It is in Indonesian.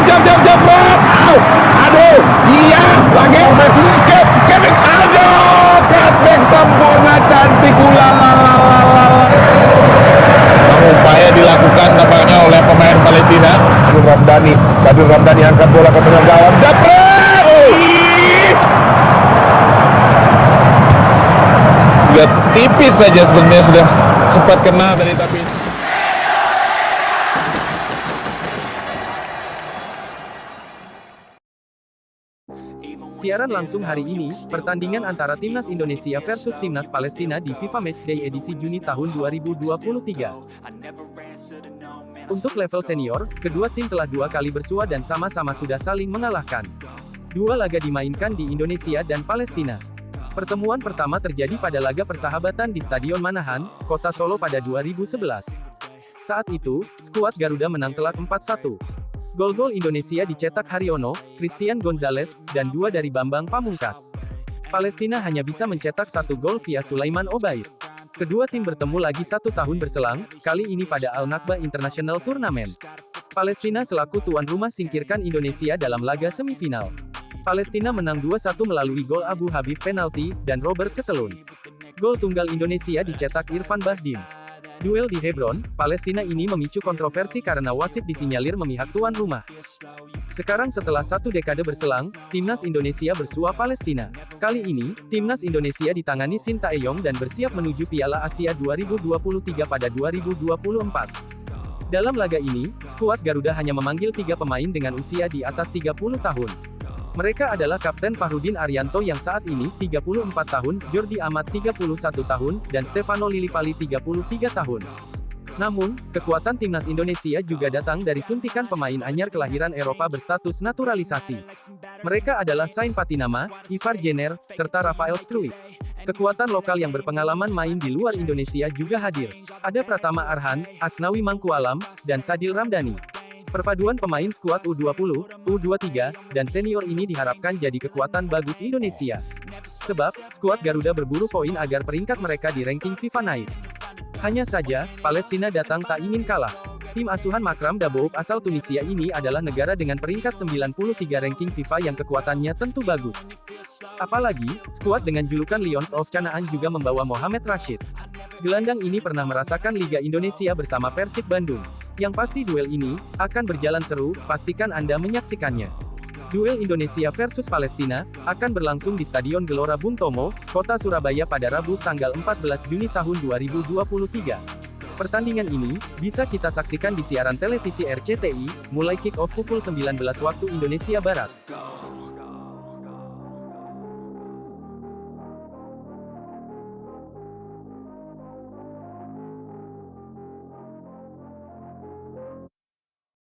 jebret. Aduh, iya, lagi Kevin, aduh, cutback sempurna cantik, ulalalala. Upaya dilakukan tampaknya oleh pemain Palestina. Sadil Ramdhani angkat bola ke tengah gawang, jebret. Lihat tipis saja sebenarnya, sudah sempat kena tadi tapi. Siaran langsung hari ini, pertandingan antara Timnas Indonesia versus Timnas Palestina di FIFA Matchday edisi Juni tahun 2023. Untuk level senior, kedua tim telah 2 kali bersua dan sama-sama sudah saling mengalahkan. 2 laga dimainkan di Indonesia dan Palestina. Pertemuan pertama terjadi pada laga persahabatan di Stadion Manahan, Kota Solo pada 2011. Saat itu, skuad Garuda menang telak 4-1. Gol-gol Indonesia dicetak Haryono, Christian Gonzalez, dan 2 dari Bambang Pamungkas. Palestina hanya bisa mencetak 1 gol via Sulaiman Obaid. Kedua tim bertemu lagi 1 tahun berselang, kali ini pada Al-Nakba International Tournament. Palestina selaku tuan rumah singkirkan Indonesia dalam laga semifinal. Palestina menang 2-1 melalui gol Abu Habib penalti, dan Robert Ketelun. Gol tunggal Indonesia dicetak Irfan Bahdim. Duel di Hebron, Palestina ini memicu kontroversi karena wasit disinyalir memihak tuan rumah. Sekarang setelah 1 dekade berselang, Timnas Indonesia bersua Palestina. Kali ini, Timnas Indonesia ditangani Shin Tae-yong dan bersiap menuju Piala Asia 2023 pada 2024. Dalam laga ini, skuad Garuda hanya memanggil 3 pemain dengan usia di atas 30 tahun. Mereka adalah Kapten Fahrudin Arianto yang saat ini 34 tahun, Jordi Amat 31 tahun, dan Stefano Lillipali 33 tahun. Namun, kekuatan Timnas Indonesia juga datang dari suntikan pemain anyar kelahiran Eropa berstatus naturalisasi. Mereka adalah Sain Patinama, Ivar Jenner, serta Rafael Struijk. Kekuatan lokal yang berpengalaman main di luar Indonesia juga hadir. Ada Pratama Arhan, Asnawi Mangkualam, dan Sadil Ramdhani. Perpaduan pemain skuad U20, U23, dan senior ini diharapkan jadi kekuatan bagus Indonesia. Sebab, skuad Garuda berburu poin agar peringkat mereka di ranking FIFA naik. Hanya saja, Palestina datang tak ingin kalah. Tim asuhan Makram Dabouk asal Tunisia ini adalah negara dengan peringkat 93 ranking FIFA yang kekuatannya tentu bagus. Apalagi, skuad dengan julukan Lions of Canaan juga membawa Mohamed Rashid. Gelandang ini pernah merasakan Liga Indonesia bersama Persib Bandung. Yang pasti duel ini akan berjalan seru, pastikan Anda menyaksikannya. Duel Indonesia versus Palestina akan berlangsung di Stadion Gelora Bung Tomo, Kota Surabaya pada Rabu tanggal 14 Juni tahun 2023. Pertandingan ini bisa kita saksikan di siaran televisi RCTI, mulai kick-off pukul 19 waktu Indonesia Barat.